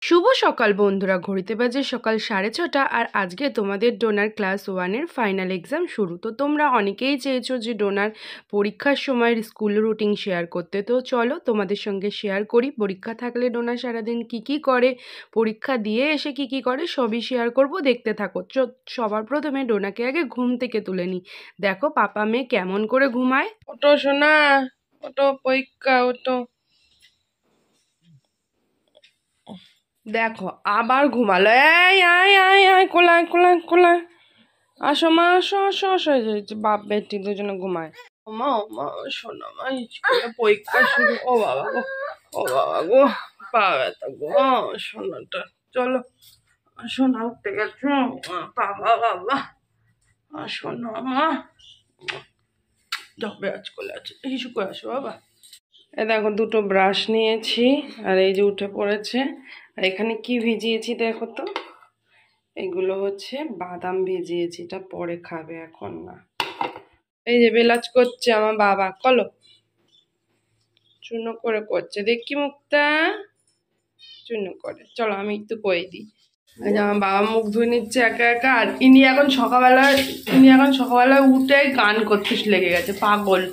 শুভ সকাল বন্ধুরা, ঘড়িতে বাজে সকাল 6:30 আর আজকে তোমাদের ডোনার ক্লাস 1-এর ফাইনাল এক্সাম শুরু। তো তোমরা অনেকেই চেয়েছো যে ডোনার পরীক্ষার সময়ের স্কুল রুটিন শেয়ার করতে, তো চলো তোমাদের সঙ্গে শেয়ার করি। পরীক্ষা থাকলে ডোনা সারাদিন কি করে, পরীক্ষা দিয়ে এসে কি করে, সবই শেয়ার করব, দেখতে থাকো। সবার প্রথমে ডোনাকে আগে ঘুম থেকে তুলে নিই। দেখো পাপা মেয়ে কেমন করে ঘুমায়। ওটো সোনা, ওটো পরীক্ষা, ওটো। দেখো আবার ঘুমালো। এই আয় আয় আয়, কোলায় কোলায় কোলায়, আসো মা, আসো আসো আসো। বাপ বেটি দুজনে ঘুমায়। মা মা শোনো মা, স্কুলে পরীক্ষা শুরু। ও বাবা গো, ও বাবা গো, পা ব্যথা গো সোনাটা। চলো আসো না, উঠতে গেছো বাবা বাবা, আসো না মা, যাবে আজ কোলে আছে, হিসু করে আসো বাবা। এ দেখো দুটো ব্রাশ নিয়েছি আর এই যে উঠে পড়েছে। আর এখানে কি ভিজিয়েছি দেখো তো, এগুলো হচ্ছে বাদাম ভিজিয়েছি, এটা পরে খাবে, এখন না। এই যে বেলাজ করছে আমার বাবা, কলো চূর্ণ করে করছে, দেখি মুখটা চূর্ণ করে। চলো আমি একটু করে দিই। এই যে আমার বাবা মুখ ধুয়ে নিচ্ছে একা একা। আর ইনি এখন সকালবেলায় উঠে গান করতে লেগে গেছে। পাগল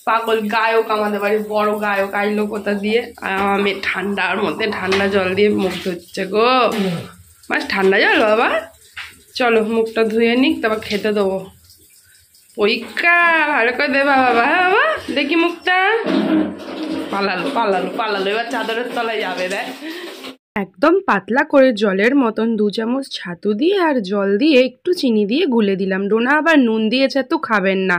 পাগল গায়ক, আমাদের বাড়ির বড় গায়ক আইলো কোথা দিয়ে। আর আমার মেয়ে ঠান্ডার মধ্যে ঠান্ডা জল দিয়ে মুখ ধুচ্ছে গো। মাস ঠান্ডা জল বাবা, চলো মুখটা ধুয়ে নিক, তারপর খেতে দেবো। পরীক্ষা ভালো করে দেবা বাবা। হ্যাঁ বাবা, দেখি মুখটা। পালালো পালালো পালালো, এবার চাদরের তলায় যাবে। দেখ একদম পাতলা করে জলের মতন 2 চামচ ছাতু দিয়ে আর জল দিয়ে একটু চিনি দিয়ে গুলে দিলাম। ডোনা আবার নুন দিয়ে ছাতু খাবেন না,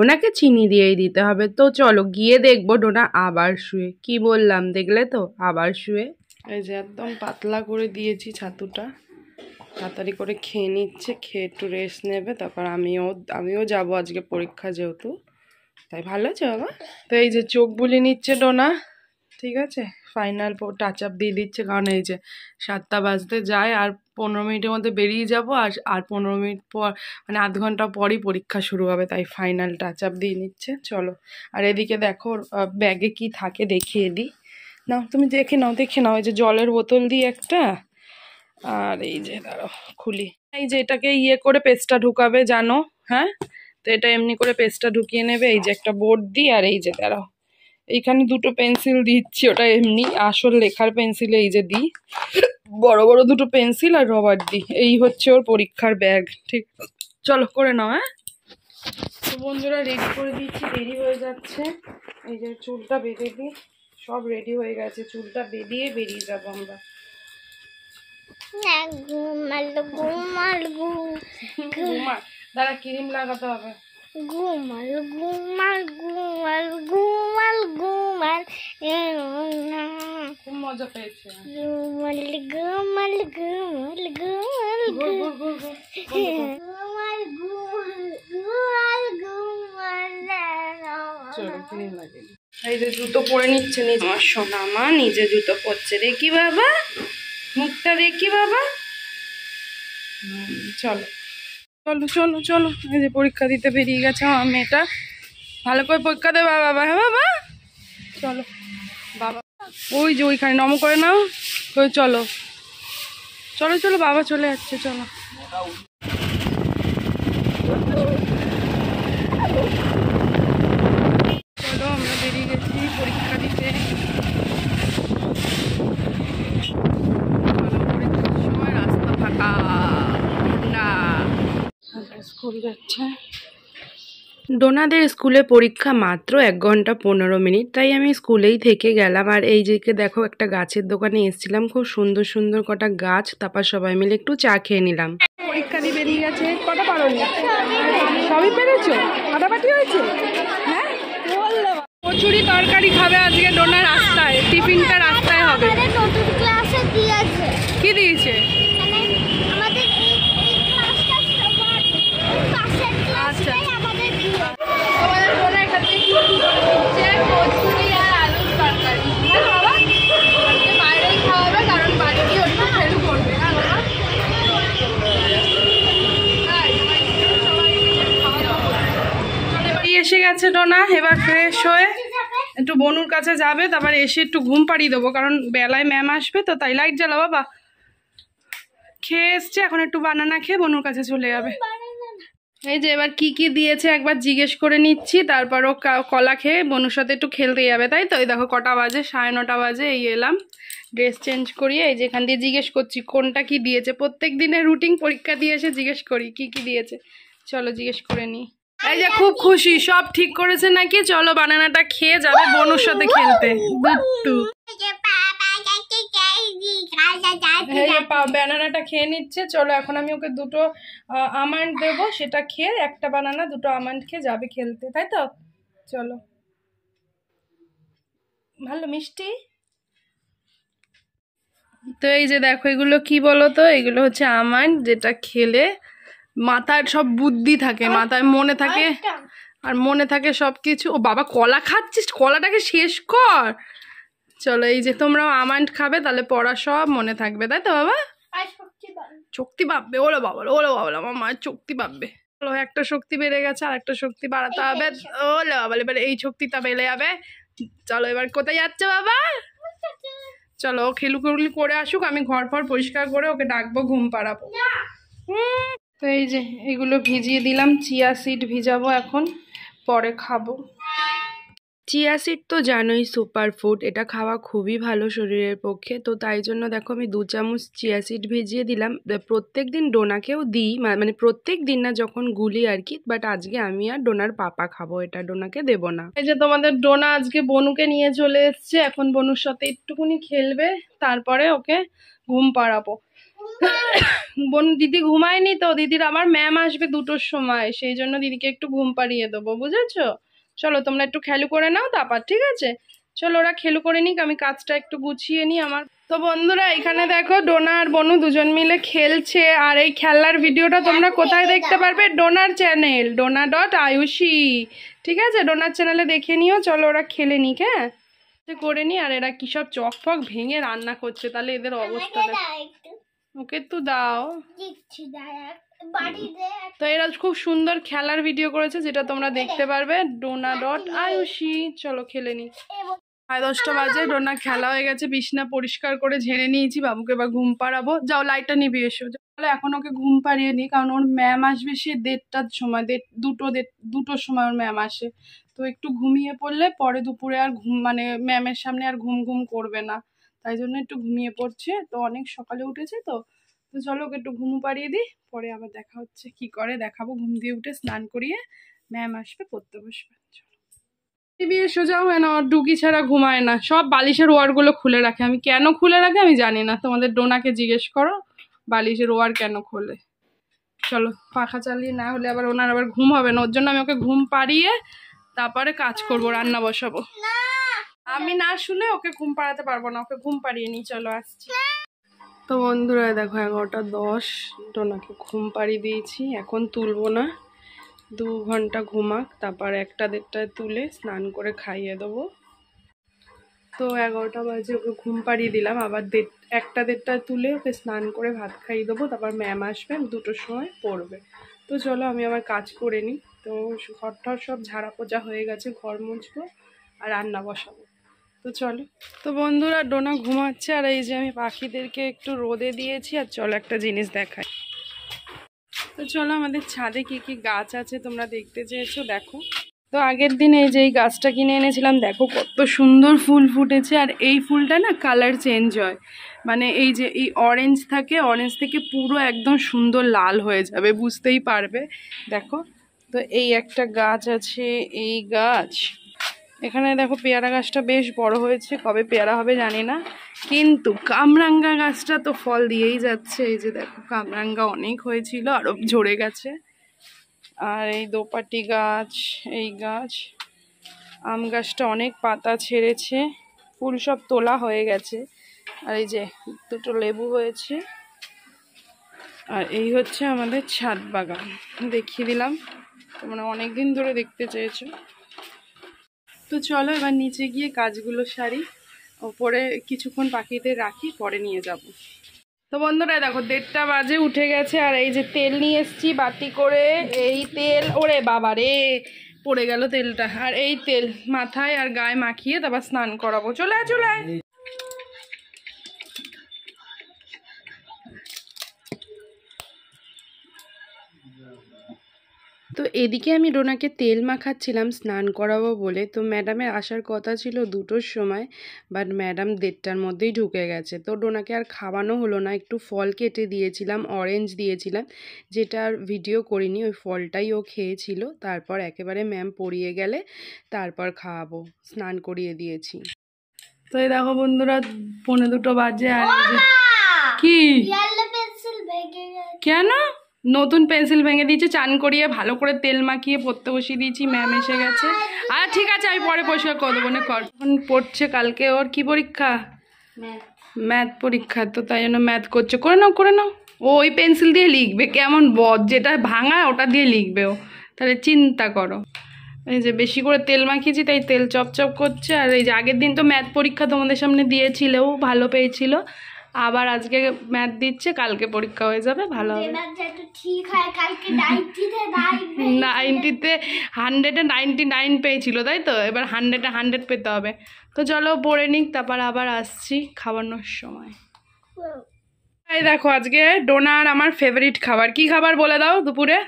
ওনাকে চিনি দিয়েই দিতে হবে। তো চলো গিয়ে দেখবো ডোনা আবার শুয়ে। কি বললাম দেখলে তো, আবার শুয়ে। এই যে একদম পাতলা করে দিয়েছি ছাতুটা, তাড়াতাড়ি করে খেয়ে নিচ্ছে, খেয়ে একটু রেস্ট নেবে। তারপর আমিও যাবো আজকে পরীক্ষা যেহেতু, তাই ভালো আছে বাবা। তো এই যে চোখ বুলিয়ে নিচ্ছে ডোনা, ঠিক আছে। ফাইনাল টাচ আপ দিয়ে দিচ্ছে, কারণ এই যে 7টা বাজতে যায় আর 15 মিনিটের মধ্যে বেরিয়ে যাবো। আর 15 মিনিট পর, মানে আধ ঘন্টা পরই পরীক্ষা শুরু হবে, তাই ফাইনাল টাচ আপ দিয়ে নিচ্ছে। চলো, আর এদিকে দেখো ব্যাগে কি থাকে দেখিয়ে দিই। নাও তুমি দেখে নাও। এই যে জলের বোতল দিই একটা, আর এই যে দাঁড়াও খুলি। এই যে এটাকে করে পেস্টটা ঢুকাবে জানো, হ্যাঁ। তো এটা এমনি করে পেস্টটা ঢুকিয়ে নেবে। এই যে একটা বোর্ড দিই, আর এই যে দাঁড়াও এইখানে 2টো পেন্সিল দিচ্ছি, ওটা এমনি আসল লেখার পেন্সিল। এই যে দিই বড় বড় 2টো পেন্সিল আর রবার দিই। এই হচ্ছে ওর পরীক্ষার ব্যাগ, ঠিক। চলো করে নাও। হ্যাঁ তো বন্ধুরা রেডি করে দিচ্ছি, দেরি হয়ে যাচ্ছে। এই যে চুলটা বেঁধে দিই, সব রেডি হয়ে গেছে, চুলটা বেঁধিয়ে বেরিয়ে যাবো আমরা। দাঁড়া ক্রিম লাগাতে হবে। ঘুমাল ঘুমাল ঘুমাল ঘুমাল ঘুমাল, খুব মজা পেয়েছে। ঘুমাল ঘুমাল ঘুমাল ঘুমাল ঘুমাল ঘুমাল ঘুমাল। চলো ক্রিম লাগিয়ে দিই। এই যে জুতো পরে নিচ্ছে আমার সোনা মা, নিজে জুতো পরছে। দেখি বাবা মুখটা, দেখি বাবা। চলো চলো চলো চলো। এই যে পরীক্ষা দিতে বেরিয়ে গেছে আমার মেয়েটা, ভালো করে পরীক্ষা দেবে বাবা। হ্যাঁ বাবা চলো বাবা, ওই যে ওইখানে নম করে নাও। ওই চলো চলো চলো, বাবা চলে যাচ্ছে, চলো। চলো আমরা বেরিয়ে গেছি পরীক্ষা দিতে। পরীক্ষার সময় রাস্তা ফাঁকা, ঠান্ডা। স্কুল যাচ্ছে ডোনাদের। স্কুলে পরীক্ষা মাত্র 1 ঘন্টা 15 মিনিট, তাই আমি স্কুলেই থেকে গেলাম। আর এই যে দেখো একটা গাছের দোকানে এসেছিলাম, খুব সুন্দর সুন্দর কটা গাছ, তারপর সবাই মিলে একটু চা খেয়ে নিলাম। পরীক্ষা দিয়ে বেরিয়ে গেছে, কটা পারোনি? সবই পেরেছো? ফাটাফাটি হয়েছে? হ্যাঁ কচুরি তরকারি খাবে আজকে ডোনা, রাস্তায় টিফিনটা রাস্তায় হবে। নতুন ক্লাসে দিয়েছে। কি দিয়েছে? আচ্ছা এসে গেছে ডোনা, এবার ফ্রেশ হয়ে একটু বনুর কাছে যাবে, তারপর এসে একটু ঘুম পাড়িয়ে দেবো, কারণ বেলায় ম্যাম আসবে তো, তাই লাইট জ্বালা বাবা। খেয়ে এসছে, এখন একটু বানানা খেয়ে বনুর কাছে চলে যাবে। এই যে এবার কি কি দিয়েছে একবার জিজ্ঞেস করে নিচ্ছি, তারপর ও কলা খেয়ে বনুর সাথে একটু খেলতে যাবে, তাই তো? এই দেখো কটা বাজে, 9:30 বাজে। এই এলাম ড্রেস চেঞ্জ করিয়ে, এই যে এখান দিয়ে জিজ্ঞেস করছি কোনটা কি দিয়েছে। প্রত্যেক দিনের রুটিন পরীক্ষা দিয়ে এসে জিজ্ঞেস করি কি কি দিয়েছে। চলো জিজ্ঞেস করে নি। এই যে খুব খুশি, সব ঠিক করেছে নাকি। চলো বানানাটা খেয়ে যাবে বনুর সাথে খেলতে। দুট্টু বানানাটা খেয়ে নিচ্ছে। চলো এখন আমি ওকে দুটো আমন্ড দেবো, সেটা খেয়ে, একটা বানানা দুটো আমন্ড খেয়ে যাবে খেলতে, তাই তো? চলো। ভালো মিষ্টি। তো এই যে দেখো এগুলো কি বলো তো, এগুলো হচ্ছে আমন্ড, যেটা খেলে মাথার সব বুদ্ধি থাকে, মাথায় মনে থাকে, আর মনে থাকে সব কিছু। ও বাবা কলা খাচ্ছিস, কলাটাকে শেষ কর। চলো এই যে তোমরাও আমন্ড খাবে, তাহলে পড়া সব মনে থাকবে, তাই তো বাবা? শক্তি পাবে, ওলো বাবা, ওলো বাবা, আমার মায়ের শক্তি পাবে। চলো একটা শক্তি বেড়ে গেছে, আর একটা শক্তি বাড়াতে হবে। ওলো বাবা, এবার এই শক্তিটা বেড়ে যাবে। চলো এবার কোথায় যাচ্ছে বাবা? চলো খেলুখুলি করে আসুক, আমি ঘর ফর পরিষ্কার করে ওকে ডাকবো, ঘুম পাড়াবো। তো এই যে এগুলো ভিজিয়ে দিলাম, চিয়া সিড ভিজাবো এখন, পরে খাবো। চিয়া সিড তো জানোই সুপার ফুড, এটা খাওয়া খুবই ভালো শরীরের পক্ষে। তো তাই জন্য দেখো আমি 2 চামচ চিয়া সিড ভিজিয়ে দিলাম। প্রত্যেক দিন ডোনাকেও দিই, মানে প্রত্যেক দিন না, যখন গুলি আর কি। বাট আজকে আমি আর ডোনার পাপা খাবো, এটা ডোনাকে দেবো না। এই যে তোমাদের ডোনা আজকে বনুকে নিয়ে চলে এসছে, এখন বনুর সাথে একটুখানি খেলবে, তারপরে ওকে ঘুম পাড়াবো। বোন দিদি ঘুমায়নি তো, দিদির আবার ম্যাম আসবে 2টোর সময়, সেই জন্য দিদিকে একটু ঘুম পাড়িয়ে দেবো, বুঝেছো? চলো তোমরা একটু খেলু করে নাও তারপর, ঠিক আছে? চলো ওরা খেলু করে নিক, আমি কাজটা একটু গুছিয়ে নিই আমার। তো বন্ধুরা এখানে দেখো ডোনা আর বনু দুজন মিলে খেলছে, আর এই খেলার ভিডিওটা তোমরা কোথায় দেখতে পারবে? ডোনার চ্যানেল, ডোনা.ayushi, ঠিক আছে? ডোনার চ্যানেলে দেখে নিও। চলো ওরা খেলে নিক, হ্যাঁ করে নি। আর এরা কি সব চক ফক ভেঙে রান্না করছে, তাহলে এদের অবস্থা ওকে তো দাও। তো এরা খুব সুন্দর খেলার ভিডিও করেছে, যেটা তোমরা দেখতে পারবে ডোনা.ayushi। চলো খেলে নি। 10:30 বাজে, ডোনা খেলা হয়ে গেছে, বিছনা পরিষ্কার করে ঝেড়ে নিয়েছি, বাবুকে এবার ঘুম পাড়াবো। যাও লাইটটা নিভিয়ে এসো। চলো এখন ওকে ঘুম পাড়িয়ে নিই, কারণ ওর ম্যাম আসবে সে 1:30টার সময়, 2টোর সময় ওর ম্যাম আসে। তো একটু ঘুমিয়ে পড়লে পরে দুপুরে আর ঘুম, মানে ম্যামের সামনে আর ঘুম ঘুম করবে না, তাই জন্য একটু ঘুমিয়ে পড়ছে। তো অনেক সকালে উঠেছে তো। তো চলো ওকে একটু ঘুম পাড়িয়ে দিই, পরে আবার দেখা হচ্ছে, কি করে দেখাবো। ঘুম দিয়ে উঠে স্নান করিয়ে ম্যাম আসবে, পড়তে বসবে। টিভি সোজাও হয় না, ডুগি ছাড়া ঘুমায় না, সব বালিশের ওয়ারগুলো খুলে রাখে। আমি কেন খুলে রাখে আমি জানি না, তোমাদের ডোনাকে জিজ্ঞেস করো বালিশের ওয়ার কেন খোলে। চলো পাখা চালিয়ে, না হলে আবার ওনার আবার ঘুম হবে না, ওর জন্য আমি ওকে ঘুম পাড়িয়ে তারপরে কাজ করব, রান্না বসাবো। আমি না শুলে ওকে ঘুম পাড়াতে পারবো না, ওকে ঘুম পাড়িয়ে নিই। চলো আসছি। তো বন্ধুরা দেখো 11:10, ডোনাকে ঘুম পাড়িয়ে দিয়েছি, এখন তুলবো না, 2 ঘন্টা ঘুমাক, তারপর 1টা-1:30টায় তুলে স্নান করে খাইয়ে দেবো। তো 11টা বাজে ওকে ঘুম পাড়িয়ে দিলাম, আবার 1টা-1:30টায় তুলে ওকে স্নান করে ভাত খাইয়ে দেবো, তারপর ম্যাম আসবে 2টোর সময় পড়বে। তো চলো আমি আমার কাজ করে নিই। তো ঘর টর সব ঝাড়া পোজা হয়ে গেছে, ঘর মুছবো আর রান্না বসাবো। তো চলো। তো বন্ধুরা ডোনা ঘুমাচ্ছে, আর এই যে আমি পাখিদেরকে একটু রোদে দিয়েছি। আর চলো একটা জিনিস দেখাই। তো চলো আমাদের ছাদে কি কি গাছ আছে তোমরা দেখতে চেয়েছো, দেখো। তো আগের দিন এই যে এই গাছটা কিনে এনেছিলাম, দেখো কত সুন্দর ফুল ফুটেছে। আর এই ফুলটা না কালার চেঞ্জ হয়, মানে এই যে এই অরেঞ্জ থাকে, অরেঞ্জ থেকে পুরো একদম সুন্দর লাল হয়ে যাবে, বুঝতেই পারবে। দেখো তো এই একটা গাছ আছে, এই গাছ, এখানে দেখো পেয়ারা গাছটা বেশ বড় হয়েছে, কবে পেয়ারা হবে জানি না। কিন্তু কামরাঙ্গা গাছটা তো ফল দিয়েই যাচ্ছে। এই যে দেখো কামরাঙ্গা অনেক হয়েছিল, আরো ঝরে গেছে। আর এই দোপাটি গাছ, এই গাছ, আম গাছটা অনেক পাতা ছেড়েছে, ফুল সব তোলা হয়ে গেছে। আর এই যে 2টো লেবু হয়েছে। আর এই হচ্ছে আমাদের ছাদ বাগান, দেখিয়ে দিলাম, তোমরা অনেকদিন ধরে দেখতে চেয়েছো। তো চলো এবার নিচে গিয়ে কাজগুলো সারি, ওপরে কিছুক্ষণ পাখিদের রাখি, পরে নিয়ে যাব। তো বন্ধুরা দেখো 1:30টা বাজে, উঠে গেছে। আর এই যে তেল নিয়ে এসছি বাটি করে, এই তেল, ওরে বাবা রে, পড়ে গেল তেলটা, আর এই তেল মাথায় আর গায়ে মাখিয়ে তারপর স্নান করাবো। চলে আয় চলে আয়। তো এদিকে আমি ডোনাকে তেল মাখাচ্ছিলাম স্নান করাবো বলে। তো ম্যাডামের আসার কথা ছিল 2টোর সময়, বাট ম্যাডাম 1:30টার মধ্যেই ঢুকে গেছে। তো ডোনাকে আর খাওয়ানো হলো না, একটু ফল কেটে দিয়েছিলাম, অরেঞ্জ দিয়েছিলাম, যেটা আর ভিডিও করিনি, ওই ফলটাই ও খেয়েছিল। তারপর একেবারে ম্যাম পড়িয়ে গেলে তারপর খাওয়াবো, স্নান করিয়ে দিয়েছি। তো এই দেখো বন্ধুরা 1:45 বাজে, আর এই যে কি পেন্সিল ভেঙে গেছে। কেন নতুন পেন্সিল ভেঙে দিয়েছে, চান করিয়ে ভালো করে তেল মাখিয়ে পড়তে বসিয়ে দিয়েছি, ম্যাম এসে গেছে। আর ঠিক আছে আমি পরে পরিষ্কার করে দেবো না, কর। এখন পড়ছে, কালকে ওর কি পরীক্ষা? ম্যাথ পরীক্ষা, তো তাই জন্য ম্যাথ করছে। করে নাও করে নাও, ও ওই পেন্সিল দিয়ে লিখবে, কেমন বদ, যেটা ভাঙা ওটা দিয়ে লিখবে ও, তাহলে চিন্তা করো। এই যে বেশি করে তেল মাখিয়েছি তাই তেল চপচপ করছে। আর এই যে আগের দিন তো ম্যাথ পরীক্ষা তোমাদের সামনে দিয়েছিলেও, ভালো পেয়েছিল, আবার আজকে ম্যাথ দিচ্ছে, কালকে পরীক্ষা হয়ে যাবে, ভালো হবে। ঠিক হয়, কালকে 90-তে 90-তে 100-এ 99 পেয়েছিল, তাই তো? এবার 100-এ 100 পেতে হবে। তো চলো পড়ে নিক, তারপর আবার আসছি খাওয়ানোর সময়। এই দেখো আজকে ডোনার আমার ফেভারিট খাবার, কি খাবার বলে দাও দুপুরে?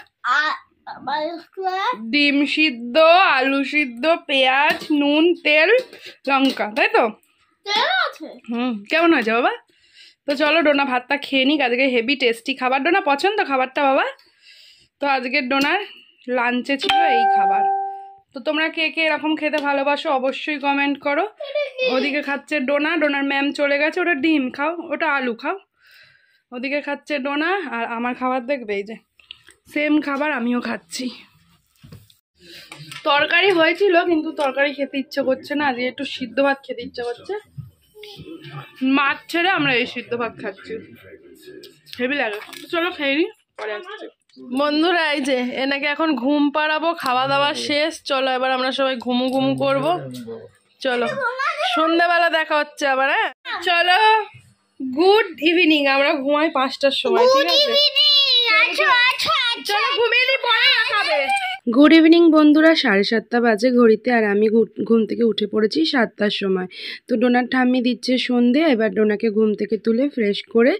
ডিম সিদ্ধ, আলু সিদ্ধ, পেঁয়াজ, নুন, তেল, লঙ্কা, তাই তো? কেমন হয়েছে বাবা? তো চলো ডোনা ভাতটা খেয়ে নিক, আজকে হেভি টেস্টি খাবার। ডোনা পছন্দ খাবারটা বাবা? তো আজকের ডোনার লাঞ্চে ছিল এই খাবার। তো তোমরা কে কে এরকম খেতে ভালোবাসো অবশ্যই কমেন্ট করো। ওদিকে খাচ্ছে ডোনা, ডোনার ম্যাম চলে গেছে, ওটা ডিম খাও, ওটা আলু খাও। ওদিকে খাচ্ছে ডোনা, আর আমার খাবার দেখবে এই যে সেম খাবার আমিও খাচ্ছি। তরকারি হয়েছিল কিন্তু তরকারি খেতে ইচ্ছে করছে না, আজকে একটু সিদ্ধ ভাত খেতে ইচ্ছে করছে। মাছ ছেড়ে আমরা এই সিদ্ধ ভাত খাচ্ছি, হেভি লাগে। চলো খেয়ে নি, পরে আসছি। বন্ধুরা এই যে এনাকে এখন ঘুম পাড়াবো, খাওয়া দাওয়া শেষ, চলো এবার আমরা সবাই ঘুমু ঘুমু করবো। চলো সন্ধ্যাবেলা দেখা হচ্ছে আবার, হ্যাঁ চলো। গুড ইভিনিং, আমরা ঘুমাই 5টার সময়, ঠিক আছে? চলো ঘুমিয়ে নি, পরে খাবে। গুড ইভিনিং বন্ধুরা, 7:30 বাজে ঘড়িতে, আর আমি ঘুম থেকে উঠে পড়েছি 7টার সময়। তো ডোনার ঠাম্মি দিচ্ছে সন্ধে, এবার ডোনাকে ঘুম থেকে তুলে ফ্রেশ করে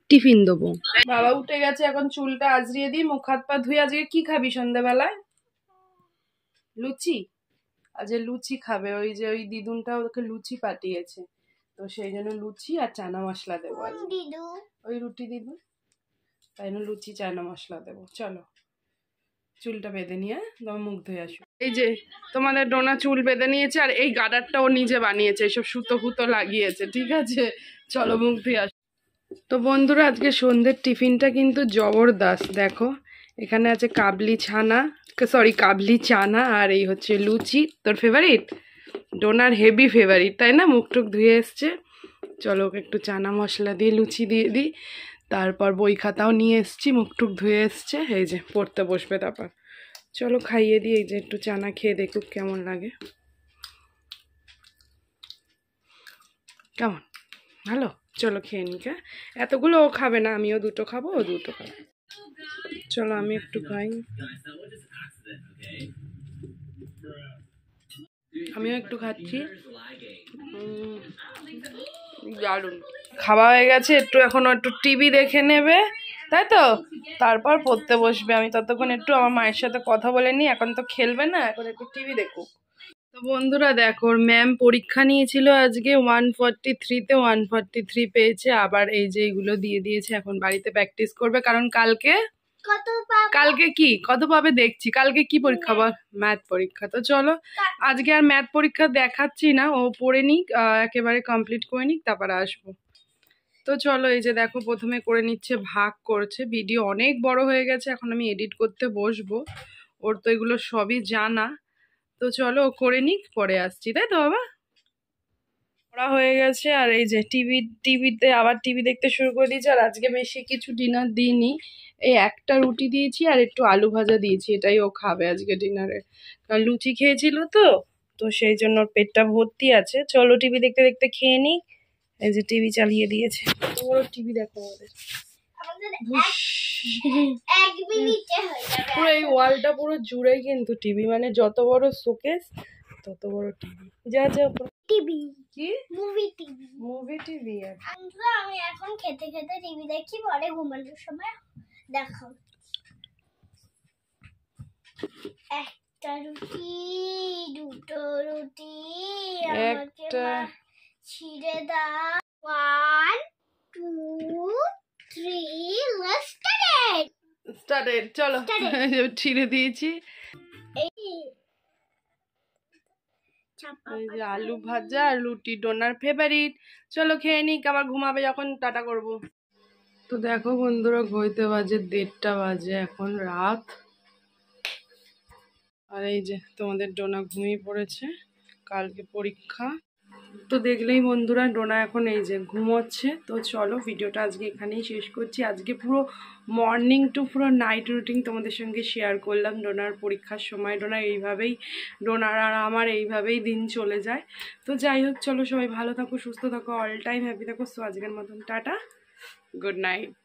টিফিন দেবো। বাবা উঠে গেছে, এখন চুলটা আজরিয়ে দিই, মুখ হাত পা ধুয়ে। আজকে কি খাবি সন্ধ্যাবেলায়? লুচি? আজ লুচি খাবে, ওই যে ওই দিদুনটা ওকে লুচি পাঠিয়েছে, তো সেই জন্য লুচি আর চানা মশলা দেবো। ওই রুটি দিদু, তাই জন্য লুচি চানা মশলা দেবো। চলো চুলটা বেঁধে নিয়ে তোমার মুখ ধুয়ে আসো। এই যে তোমাদের ডোনা চুল বেঁধে নিয়েছে, আর এই গার্ডারটা ও নিজে বানিয়েছে, এইসব সুতো ফুতো লাগিয়েছে, ঠিক আছে? চলো মুখ ধুয়ে আসো। তো বন্ধুরা আজকে সন্ধ্যের টিফিনটা কিন্তু জবরদস্ত, দেখো এখানে আছে কাবলি ছানা, সরি কাবলি চানা, আর এই হচ্ছে লুচি। তোর ফেভারিট? ডোনার হেভি ফেভারিট, তাই না? মুখ টুক ধুয়ে এসছে। চলো ওকে একটু চানা মশলা দিয়ে লুচি দিয়ে দিই, তারপর বই খাতাও নিয়ে এসছি, মুখ টুক ধুয়ে এসছে, এই যে পড়তে বসবে তারপর। চলো খাইয়ে দিই, এই যে একটু চানা খেয়ে দেখুক কেমন লাগে। কেমন ভালো? চলো খেয়ে নিক। হ্যাঁ এতগুলো ও খাবে না, আমিও 2টো খাবো, ও 2টো খাবে। চলো আমি একটু খাই, আমিও একটু খাচ্ছি। দারুণ খাওয়া হয়ে গেছে, একটু এখনো একটু টিভি দেখে নেবে, তাই তো? তারপর পড়তে বসবে। আমি ততক্ষণ একটু আমার মায়ের সাথে কথা বলে নিই, এখন তো খেলবে না, এখন একটু টিভি দেখুক। তো বন্ধুরা দেখো ম্যাম পরীক্ষা নিয়েছিল আজকে, 143-তে 143 পেয়েছে। আবার এই যে এগুলো দিয়ে দিয়েছে, এখন বাড়িতে প্র্যাকটিস করবে, কারণ কালকে কি কত পাবে দেখছি। কালকে কি পরীক্ষা বল? ম্যাথ পরীক্ষা। তো চলো আজকে আর ম্যাথ পরীক্ষা দেখাচ্ছি না, ও পড়ে নিক, একেবারে কমপ্লিট করে নিক, তারপর আসবো। তো চলো এই যে দেখো প্রথমে করে নিচ্ছে, ভাগ করছে। ভিডিও অনেক বড় হয়ে গেছে, এখন আমি এডিট করতে বসবো, ওর তো এগুলো সবই জানা। তো চলো ও করে নিক, পরে আসছি, তাই তো বাবা? পড়া হয়ে গেছে, আর এই যে টিভিতে আবার টিভি দেখতে শুরু করে দিয়েছে। আর আজকে বেশি কিছু ডিনার দিইনি, এই একটা রুটি দিয়েছি আর একটু আলু ভাজা দিয়েছি, এটাই ও খাবে আজকে ডিনারে, কারণ লুচি খেয়েছিল তো, তো সেই জন্য ওর পেটটা ভর্তি আছে। চলো টিভি দেখতে দেখতে খেয়ে নিই। এই যে টিভি চালিয়ে দিয়েছে, তো টিভি দেখো আমাদের। আমাদের হুস। 1 মিনিটে হয়ে যাবে। পুরো এই ওয়ালটা পুরো জুড়ে কিন্তু টিভি, মানে যত বড় শোকেস তত বড় টিভি। যা যা টিভি, কি মুভি টিভি। Movie TV. আমি এখন খেতে খেতে টিভি দেখি, পরে ঘুমানোর সময় দেখাও। একটা রুটি, দুটো রুটি, আমাকে একটা মা ছিঁড়ে দাও। 1 2 3 let's start it. স্টার্টেড, চলো ছিঁড়ে দিয়েছি। এই চাপা এই যে আলু ভাজা আর রুটি, ডোনার ফেভারিট। চলো খেয়ে নিক, আবার ঘুমাবে যখন টাটা করব। তো দেখো বন্ধুরা, ঘড়িতে বাজে 1:30 বাজে এখন রাত। আর এই যে তোমাদের ডোনা ঘুমিয়ে পড়েছে, কালকে পরীক্ষা। তো দেখলেই বন্ধুরা, ডোনা এখন এই যে ঘুমোচ্ছে। তো চলো ভিডিওটা আজকে এখানেই শেষ করছি। আজকে পুরো মর্নিং টু পুরো নাইট রুটিন তোমাদের সঙ্গে শেয়ার করলাম। ডোনার পরীক্ষার সময় ডোনার আর আমার এইভাবেই দিন চলে যায়। তো যাই হোক, চলো সবাই ভালো থাকো, সুস্থ থাকো, অল টাইম হ্যাপি থাকো। সো আজকের মতন টাটা, গুড নাইট।